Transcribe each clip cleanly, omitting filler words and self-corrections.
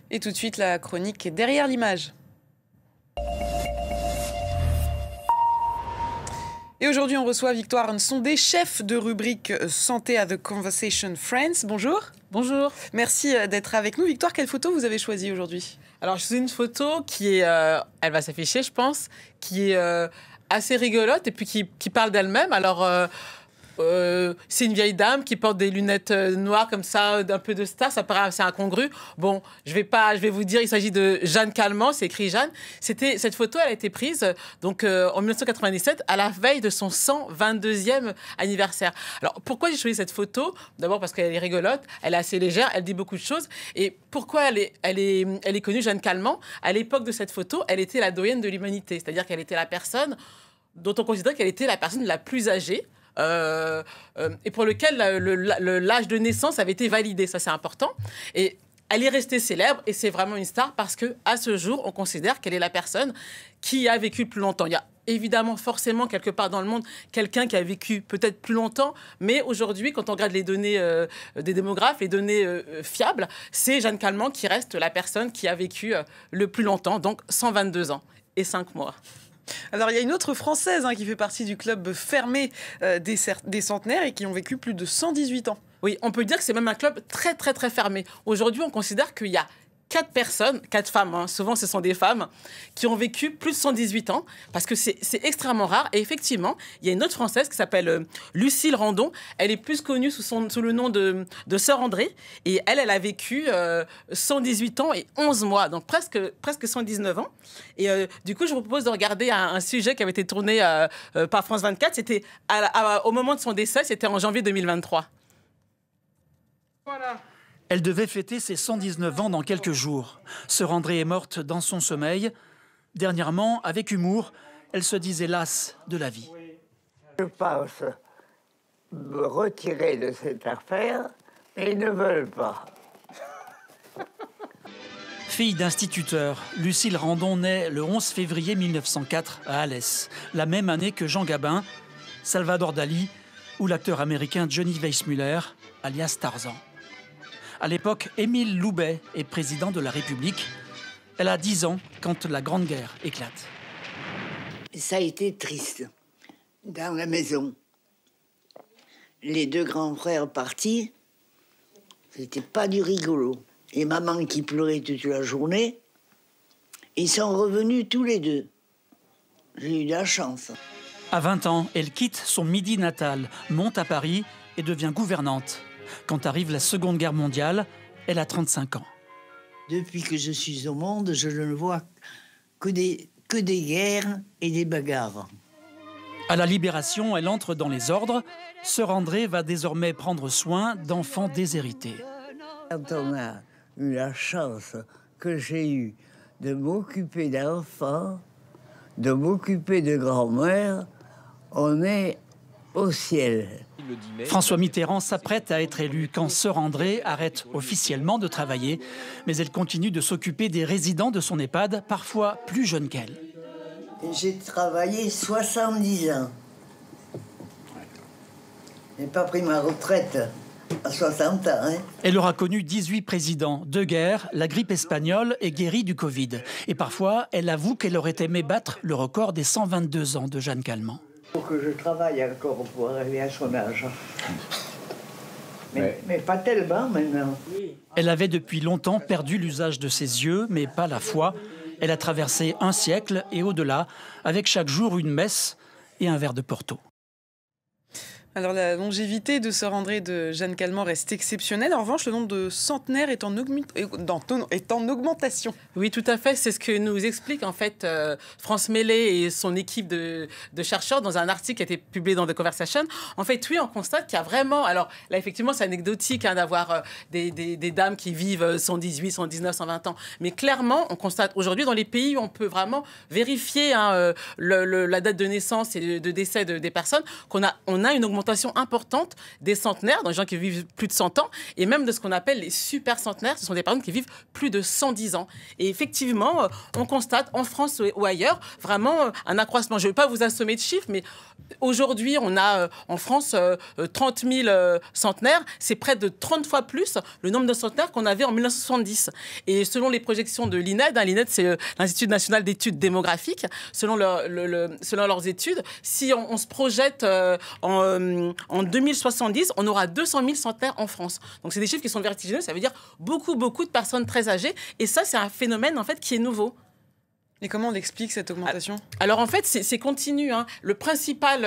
Et tout de suite, la chronique derrière l'image. Et aujourd'hui, on reçoit Victoire Nsondé, chef de rubrique Santé à The Conversation France. Bonjour. Bonjour. Merci d'être avec nous. Victoire, quelle photo vous avez choisie aujourd'hui? Alors, c'est une photo qui est, elle va s'afficher, je pense, qui est assez rigolote et puis qui parle d'elle-même. Alors, c'est une vieille dame qui porte des lunettes noires comme ça, d'un peu de star. Ça paraît assez incongru. Bon, je vais vous dire, il s'agit de Jeanne Calment. C'est écrit Jeanne. Cette photo, elle a été prise donc en 1997, à la veille de son 122e anniversaire. Alors, pourquoi j'ai choisi cette photo? D'abord parce qu'elle est rigolote, elle est assez légère, elle dit beaucoup de choses. Et pourquoi elle est connue, Jeanne Calment? À l'époque de cette photo, elle était la doyenne de l'humanité, c'est-à-dire qu'elle était la personne dont on considérait qu'elle était la personne la plus âgée. Et pour lequel l'âge de naissance avait été validé, ça c'est important. Et elle est restée célèbre et c'est vraiment une star parce qu'à ce jour, on considère qu'elle est la personne qui a vécu le plus longtemps. Il y a évidemment forcément quelque part dans le monde quelqu'un qui a vécu peut-être plus longtemps, mais aujourd'hui, quand on regarde les données des démographes, les données fiables, c'est Jeanne Calment qui reste la personne qui a vécu le plus longtemps, donc 122 ans et 5 mois. Alors, il y a une autre Française qui fait partie du club fermé des centenaires et qui ont vécu plus de 118 ans. Oui, on peut dire que c'est même un club très, très, très fermé. Aujourd'hui, on considère qu'il y a 4 personnes, 4 femmes, souvent ce sont des femmes, qui ont vécu plus de 118 ans, parce que c'est extrêmement rare. Et effectivement, il y a une autre Française qui s'appelle Lucille Randon. Elle est plus connue sous le nom de Sœur André. Et elle a vécu 118 ans et 11 mois, donc presque 119 ans. Et du coup, je vous propose de regarder un sujet qui avait été tourné par France 24. C'était au moment de son décès, c'était en janvier 2023. Voilà. Elle devait fêter ses 119 ans dans quelques jours. Sœur André est morte dans son sommeil. Dernièrement, avec humour, elle se disait lasse de la vie. Je pense me retirer de cette affaire, mais ils ne veulent pas. Fille d'instituteur, Lucille Randon naît le 11 février 1904 à Alès, la même année que Jean Gabin, Salvador Dali ou l'acteur américain Johnny Weissmuller, alias Tarzan. À l'époque, Émile Loubet est président de la République. Elle a 10 ans quand la Grande Guerre éclate. Ça a été triste dans la maison. Les 2 grands frères partis, c'était pas du rigolo. Et maman qui pleurait toute la journée, ils sont revenus tous les 2. J'ai eu de la chance. À 20 ans, elle quitte son Midi natal, monte à Paris et devient gouvernante. Quand arrive la Seconde Guerre mondiale, elle a 35 ans. Depuis que je suis au monde, je ne vois que des guerres et des bagarres. À la Libération, elle entre dans les ordres. Sœur André va désormais prendre soin d'enfants déshérités. Quand on a eu la chance que j'ai eue de m'occuper d'enfants, de m'occuper de grand-mère, on est au ciel. François Mitterrand s'apprête à être élu quand Sœur André arrête officiellement de travailler, mais elle continue de s'occuper des résidents de son EHPAD, parfois plus jeunes qu'elle. J'ai travaillé 70 ans. Je n'ai pas pris ma retraite à 60 ans. Elle aura connu 18 présidents, 2 guerres, la grippe espagnole et guérie du Covid. Et parfois, elle avoue qu'elle aurait aimé battre le record des 122 ans de Jeanne Calment. Il faut que je travaille encore pour arriver à son âge. Mais pas tellement maintenant. Elle avait depuis longtemps perdu l'usage de ses yeux, mais pas la foi. Elle a traversé un siècle et au-delà, avec chaque jour une messe et un verre de Porto. Alors, la longévité de Sœur André de Jeanne Calment reste exceptionnelle. En revanche, le nombre de centenaires est en augmentation. Oui, tout à fait. C'est ce que nous explique en fait France Mêlée et son équipe de chercheurs dans un article qui a été publié dans The Conversation. En fait, oui, on constate qu'il y a vraiment... Alors là, effectivement, c'est anecdotique d'avoir des dames qui vivent 118, 119, 120 ans. Mais clairement, on constate aujourd'hui dans les pays où on peut vraiment vérifier la date de naissance et de décès des personnes qu'on a une augmentation augmentation importante des centenaires, donc des gens qui vivent plus de 100 ans, et même de ce qu'on appelle les super centenaires. Ce sont des personnes qui vivent plus de 110 ans. Et effectivement, on constate en France ou ailleurs vraiment un accroissement. Je ne vais pas vous assommer de chiffres, mais aujourd'hui, on a en France 30 000 centenaires. C'est près de 30 fois plus le nombre de centenaires qu'on avait en 1970. Et selon les projections de l'INED, l'INED, c'est l'Institut national d'études démographiques, selon leurs études, si on se projette en 2070, on aura 200 000 centenaires en France. Donc, c'est des chiffres qui sont vertigineux. Ça veut dire beaucoup de personnes très âgées. Et ça, c'est un phénomène, en fait, qui est nouveau. Et comment on explique cette augmentation? Alors en fait, c'est continu. Hein. Le principal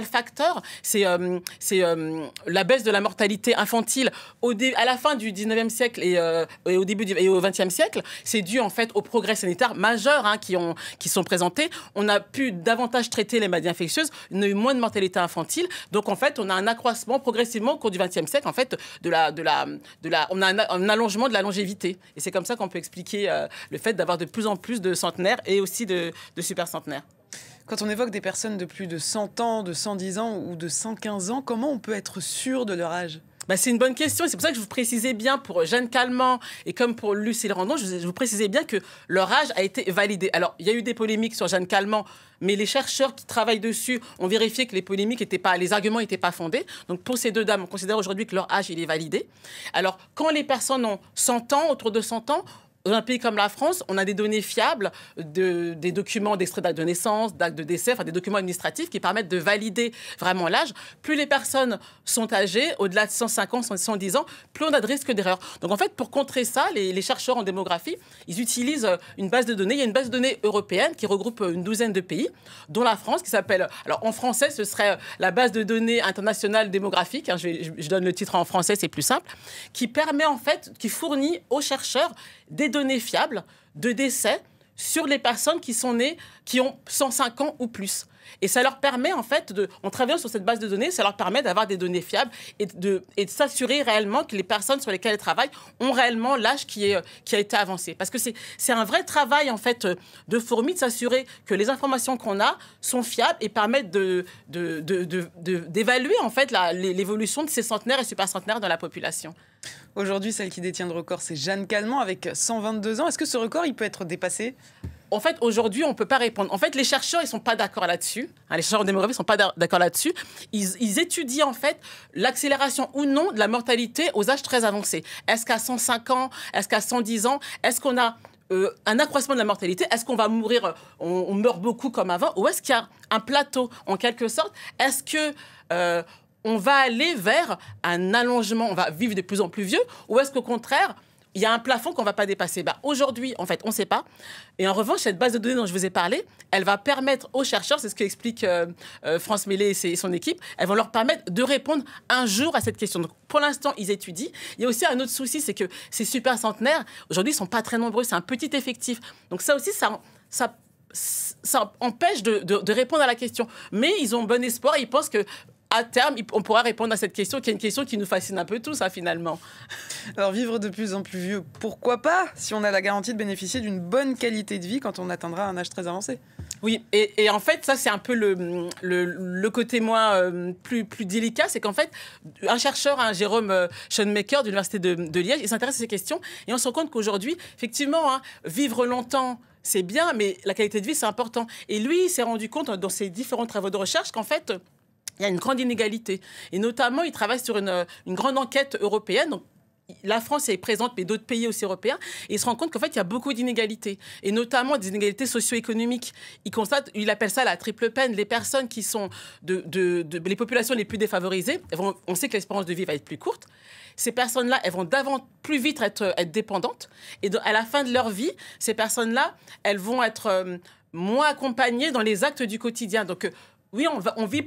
facteur, c'est la baisse de la mortalité infantile à la fin du 19e siècle et au début et au 20e siècle. C'est dû en fait aux progrès sanitaires majeurs qui sont présentés. On a pu davantage traiter les maladies infectieuses, on a eu moins de mortalité infantile. Donc en fait, on a un accroissement progressivement au cours du 20e siècle en fait on a un allongement de la longévité. Et c'est comme ça qu'on peut expliquer le fait d'avoir de plus en plus de centenaires et aussi de super centenaires. Quand on évoque des personnes de plus de 100 ans, de 110 ans ou de 115 ans, comment on peut être sûr de leur âge? C'est une bonne question. C'est pour ça que je vous précisais bien pour Jeanne Calment et comme pour Lucille Randon, je vous précisais bien que leur âge a été validé. Alors, il y a eu des polémiques sur Jeanne Calment, mais les chercheurs qui travaillent dessus ont vérifié que les arguments n'étaient pas fondés. Donc, pour ces deux dames, on considère aujourd'hui que leur âge, il est validé. Alors, quand les personnes ont 100 ans, autour de 100 ans, dans un pays comme la France, on a des données fiables, des documents d'extrait d'acte de naissance, d'acte de décès, enfin des documents administratifs qui permettent de valider vraiment l'âge. Plus les personnes sont âgées, au-delà de 105 ans, 110 ans, plus on a de risques d'erreur. Donc en fait, pour contrer ça, les chercheurs en démographie, ils utilisent une base de données. Il y a une base de données européenne qui regroupe une douzaine de pays, dont la France, qui s'appelle... Alors en français, ce serait la base de données internationale démographique. Hein, je donne le titre en français, c'est plus simple. Qui permet en fait, qui fournit aux chercheurs des données fiables de décès sur les personnes qui sont nées, qui ont 105 ans ou plus. Et ça leur permet, en fait, en travaillant sur cette base de données, ça leur permet d'avoir des données fiables et de s'assurer réellement que les personnes sur lesquelles elles travaillent ont réellement l'âge qui a été avancé. Parce que c'est un vrai travail, en fait, de fourmi, de s'assurer que les informations qu'on a sont fiables et permettent d'évaluer, en fait, l'évolution de ces centenaires et super centenaires dans la population. Aujourd'hui, celle qui détient le record, c'est Jeanne Calment avec 122 ans. Est-ce que ce record, il peut être dépassé? En fait, aujourd'hui, on ne peut pas répondre. En fait, les chercheurs, ils ne sont pas d'accord là-dessus. Les chercheurs en démographie ne sont pas d'accord là-dessus. Ils étudient, en fait, l'accélération ou non de la mortalité aux âges très avancés. Est-ce qu'à 105 ans, est-ce qu'à 110 ans, est-ce qu'on a un accroissement de la mortalité? Est-ce qu'on va mourir, on meurt beaucoup comme avant? Ou est-ce qu'il y a un plateau, en quelque sorte? Est-ce que... on va aller vers un allongement, on va vivre de plus en plus vieux, ou est-ce qu'au contraire, il y a un plafond qu'on ne va pas dépasser? Aujourd'hui, en fait, on ne sait pas. Et en revanche, cette base de données dont je vous ai parlé, elle va permettre aux chercheurs, c'est ce qu'explique France Mélé et son équipe, elles vont leur permettre de répondre un jour à cette question. Donc, pour l'instant, ils étudient. Il y a aussi un autre souci, c'est que ces super centenaires, aujourd'hui, ils ne sont pas très nombreux, c'est un petit effectif. Donc ça aussi, ça empêche de répondre à la question. Mais ils ont bon espoir, ils pensent que à terme, on pourra répondre à cette question, qui est une question qui nous fascine un peu tous, finalement. Alors, vivre de plus en plus vieux, pourquoi pas, si on a la garantie de bénéficier d'une bonne qualité de vie quand on atteindra un âge très avancé? Oui, et en fait, ça, c'est un peu le côté moins plus délicat, c'est qu'en fait, un chercheur, Jérôme Schoenmaker de l'Université de Liège, il s'intéresse à ces questions, et on se rend compte qu'aujourd'hui, effectivement, vivre longtemps, c'est bien, mais la qualité de vie, c'est important. Et lui, il s'est rendu compte, dans ses différents travaux de recherche, qu'en fait... il y a une grande inégalité. Et notamment, il travaille sur une grande enquête européenne. Donc, la France est présente, mais d'autres pays aussi européens. Et il se rend compte qu'en fait, il y a beaucoup d'inégalités. Et notamment des inégalités socio-économiques. Il appelle ça la triple peine. Les personnes qui sont les populations les plus défavorisées, on sait que l'espérance de vie va être plus courte. Ces personnes-là, elles vont plus vite être dépendantes. Et à la fin de leur vie, ces personnes-là, elles vont être moins accompagnées dans les actes du quotidien. Donc, oui,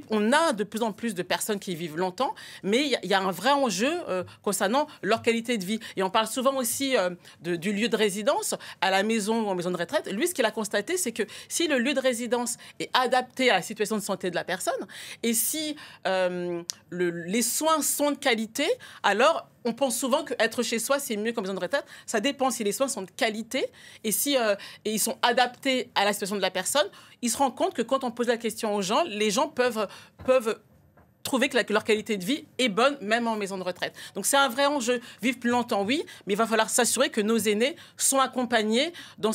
on a de plus en plus de personnes qui vivent longtemps, mais il y a un vrai enjeu concernant leur qualité de vie. Et on parle souvent aussi du lieu de résidence, à la maison ou en maison de retraite. Lui, ce qu'il a constaté, c'est que si le lieu de résidence est adapté à la situation de santé de la personne, et si les soins sont de qualité, alors... on pense souvent qu'être chez soi, c'est mieux qu'en maison de retraite. Ça dépend si les soins sont de qualité et si et ils sont adaptés à la situation de la personne. Il se rend compte que quand on pose la question aux gens, les gens peuvent trouver que leur qualité de vie est bonne, même en maison de retraite. Donc c'est un vrai enjeu. Vivre plus longtemps, oui, mais il va falloir s'assurer que nos aînés sont accompagnés dans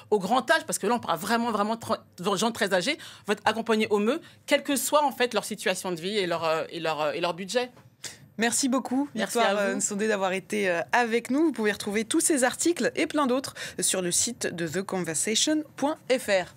au grand âge, parce que là, on parle vraiment de gens très âgés, vont être accompagnés au mieux, quelle que soit en fait leur situation de vie et leur budget. Merci beaucoup, Victoire Nsondé, d'avoir été avec nous. Vous pouvez retrouver tous ces articles et plein d'autres sur le site de theconversation.fr.